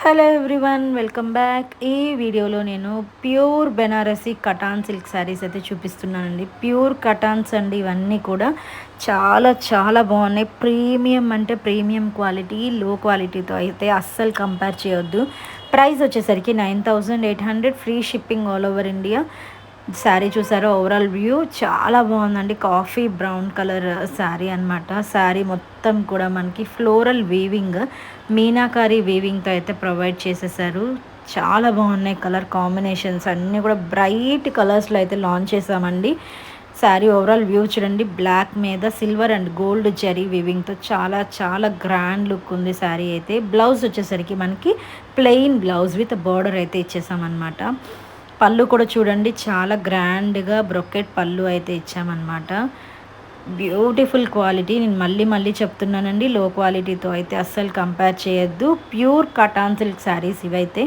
Hello everyone, welcome back. ఈ వీడియోలో నేను pure Banarasi cotton silk saris అయితే చూపిస్తున్నానండి. ప్యూర్ కటాన్స్ అండి ఇవన్నీ కూడా చాలా చాలా బాగున్నాయి. ప్రీమియం అంటే ప్రీమియం క్వాలిటీ, లో క్వాలిటీతో అయితే అస్సలు కంపేర్ చేయొద్దు. ప్రైస్ వచ్చేసరికి 9800, free shipping all over India. Sari చూసారా, ఓవరాల్ వ్యూ చాలా బాగుందండి. కాఫీ బ్రౌన్ కలర్ శారీ అనమాట. శారీ మొత్తం కూడా మనకి ఫ్లోరల్ వీవింగ్, మీనాకారి వీవింగ్తో అయితే ప్రొవైడ్ చేసేసారు. చాలా బాగున్నాయి కలర్ కాంబినేషన్స్ అన్నీ కూడా బ్రైట్ కలర్స్లో అయితే లాంచ్ చేసామండి. శారీ ఓవరాల్ వ్యూ చూడండి, బ్లాక్ మీద సిల్వర్ అండ్ గోల్డ్ జరీ వీవింగ్తో చాలా చాలా గ్రాండ్ లుక్ ఉంది శారీ అయితే. బ్లౌజ్ వచ్చేసరికి మనకి ప్లెయిన్ బ్లౌజ్ విత్ బార్డర్ అయితే ఇచ్చేసామన్నమాట. పళ్ళు కూడా చూడండి, చాలా గ్రాండ్గా బ్రొకెట్ పళ్ళు అయితే ఇచ్చామన్నమాట. Beautiful quality. నేను మళ్ళీ మళ్ళీ చెప్తున్నానండి, లో క్వాలిటీతో అయితే అస్సలు కంపేర్ చేయొద్దు. ప్యూర్ కటాన్ సిల్క్ శారీస్ ఇవైతే.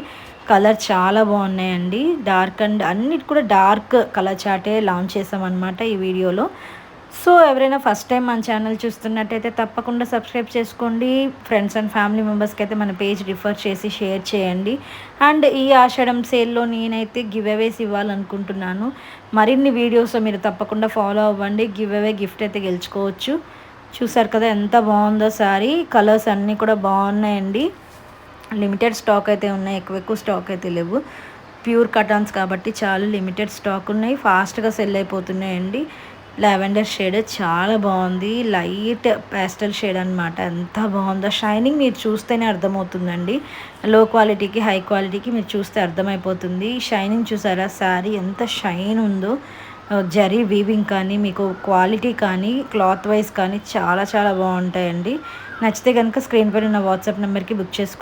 కలర్ చాలా బాగున్నాయండి. డార్క్ అండ్ అన్నిటి కూడా డార్క్ కలర్ చాటే లాంచ్ చేసామన్నమాట ఈ వీడియోలో. సో ఎవరైనా ఫస్ట్ టైం మన ఛానల్ చూస్తున్నట్టయితే తప్పకుండా సబ్స్క్రైబ్ చేసుకోండి. ఫ్రెండ్స్ అండ్ ఫ్యామిలీ మెంబర్స్కి అయితే మన పేజ్ రిఫర్ చేసి షేర్ చేయండి. అండ్ ఈ ఆషాఢం సేల్లో నేనైతే గివ్ అవేస్ ఇవ్వాలనుకుంటున్నాను. మరిన్ని వీడియోస్ మీరు తప్పకుండా ఫాలో అవ్వండి. గివ్ అవే గిఫ్ట్ అయితే గెలుచుకోవచ్చు. చూసారు కదా ఎంత బాగుందో సారీ. కలర్స్ అన్నీ కూడా బాగున్నాయండి. లిమిటెడ్ స్టాక్ అయితే ఉన్నాయి, ఎక్కువ స్టాక్ అయితే లేవు. ప్యూర్ కటాన్స్ కాబట్టి చాలా లిమిటెడ్ స్టాక్ ఉన్నాయి, ఫాస్ట్గా సెల్ అయిపోతున్నాయండి. లావెండర్ షేడ్ చాలా బాగుంది, లైట్ ప్యాస్టల్ షేడ్ అనమాట. ఎంత బాగుందో, షైనింగ్ మీరు చూస్తేనే అర్థమవుతుందండి. లో క్వాలిటీకి హై క్వాలిటీకి మీరు చూస్తే అర్థమైపోతుంది. షైనింగ్ చూసారా, శారీ ఎంత షైన్ ఉందో. జరీ వీవింగ్ కానీ మీకు క్వాలిటీ కానీ క్లాత్ వైజ్ కానీ చాలా చాలా బాగుంటాయండి. నచ్చితే కనుక స్క్రీన్ పైన ఉన్న వాట్సాప్ నెంబర్కి బుక్ చేసుకోండి.